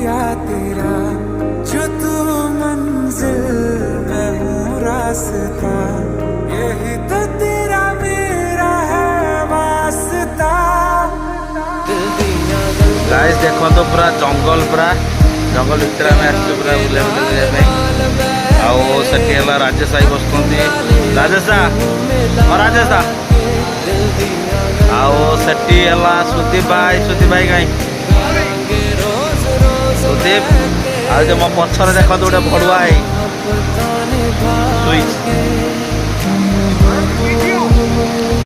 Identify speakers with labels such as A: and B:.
A: दिया तेरा, जो तू मंजिल मैं हूँ रास्ता, यही तो तेरा मेरा है वास्ता।
B: गाइस देखो तो पूरा जंगल भितर आम आसू पूरा बुलाबुली आओ सेठी है राजेश भाई बसुँच राजेश राजेश आओ सेठी है सुदीप भाई कहीं सुदीप आ जो मो पछर देख तो गोटे भड़ुआ है सुइच